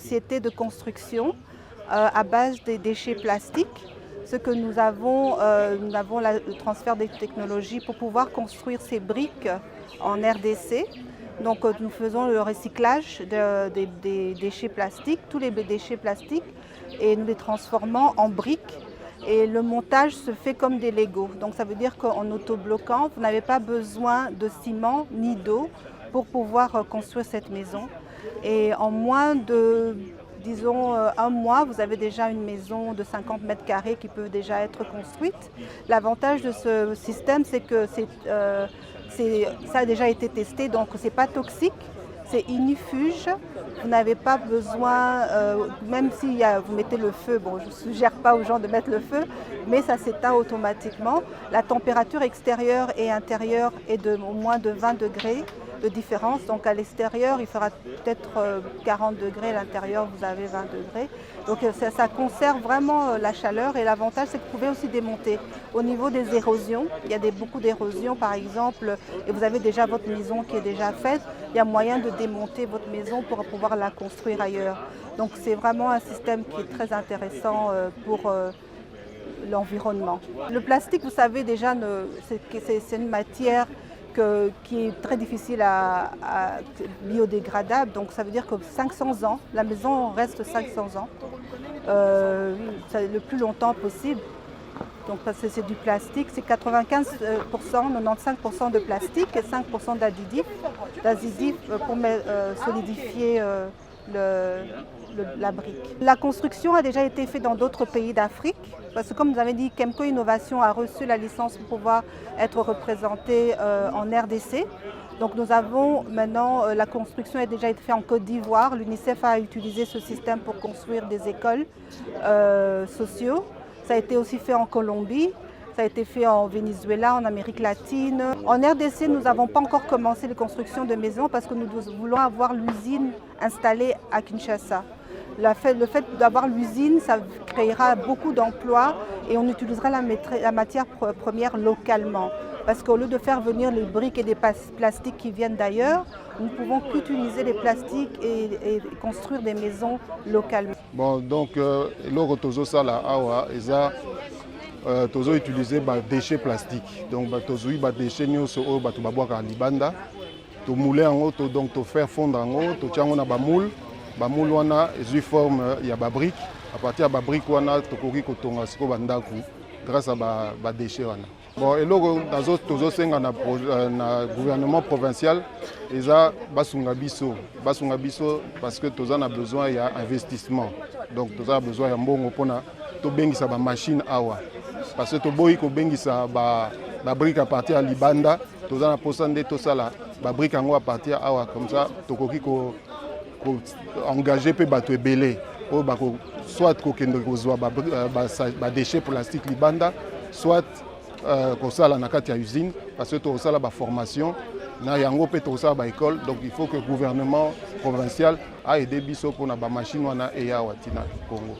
société de construction à base des déchets plastiques. Ce que nous avons le transfert des technologies pour pouvoir construire ces briques en RDC. Donc nous faisons le recyclage des déchets plastiques, tous les déchets plastiques, et nous les transformons en briques. Et le montage se fait comme des Legos. Donc ça veut dire qu'en autobloquant, vous n'avez pas besoin de ciment ni d'eau pour pouvoir construire cette maison. Et en moins de, disons, un mois, vous avez déjà une maison de 50 mètres carrés qui peut déjà être construite. L'avantage de ce système, c'est que ça a déjà été testé, donc ce n'est pas toxique, c'est ignifuge. Vous n'avez pas besoin, même si vous mettez le feu, bon, je ne suggère pas aux gens de mettre le feu, mais ça s'éteint automatiquement. La température extérieure et intérieure est au moins de 20 degrés de différence. Donc à l'extérieur, il fera peut-être 40 degrés, à l'intérieur, vous avez 20 degrés. Donc ça conserve vraiment la chaleur, et l'avantage, c'est que vous pouvez aussi démonter. Au niveau des érosions, il y a beaucoup d'érosions par exemple, et vous avez déjà votre maison qui est déjà faite, il y a moyen de démonter votre maison pour pouvoir la construire ailleurs. Donc c'est vraiment un système qui est très intéressant pour l'environnement. Le plastique, vous savez déjà, c'est une matière qui est très difficile à biodégradable, donc ça veut dire que 500 ans, la maison reste 500 ans, le plus longtemps possible. Donc parce que c'est du plastique, c'est 95%, 95% de plastique et 5% d'additifs pour solidifier la brique. La construction a déjà été faite dans d'autres pays d'Afrique, parce que comme vous avez dit, Kemco Innovation a reçu la licence pour pouvoir être représenté en RDC. Donc nous avons maintenant, la construction a déjà été faite en Côte d'Ivoire. L'UNICEF a utilisé ce système pour construire des écoles sociaux. Ça a été aussi fait en Colombie. Ça a été fait en Venezuela, en Amérique latine. En RDC, nous n'avons pas encore commencé les constructions de maisons parce que nous voulons avoir l'usine installée à Kinshasa. Le fait d'avoir l'usine, ça créera beaucoup d'emplois et on utilisera la matière première localement. Parce qu'au lieu de faire venir les briques et des plastiques qui viennent d'ailleurs, nous pouvons qu'utiliser les plastiques et construire des maisons localement. Bon, donc, l'eau tozo sala awa, tozo utiliser des déchets plastiques. Donc, tozo des déchets nyonso o batu babwaka libanda. To moule en to donc to faire fondre en haut, to tiango na ba moule wana ezui forme ya ba brique. À partir ya ba brique wana to koki ko tonga siko bandaku grâce à ba déchets wana. Bon, et là, tozo senga na gouvernement provincial, eza basunga biso parce que toza na besoin ya investissement. Donc toza besoin ya mbongo pona to bengisa ba machine awa. Parce que to boyi ko bengisa ba brique à partir ya libanda, toza na posa nde to sala ba brique yango à partir awa, comme ça to koki ko engager pe bato ebele o bako soit ko kende ko zwa ba déchets plastiques libanda, soit kosala na kati ya usine, parce que tosala ba formation na yango pe tosala ba école. Donc il faut que le gouvernement provincial a aidé biso pour na ba machine wana eya watina Congo.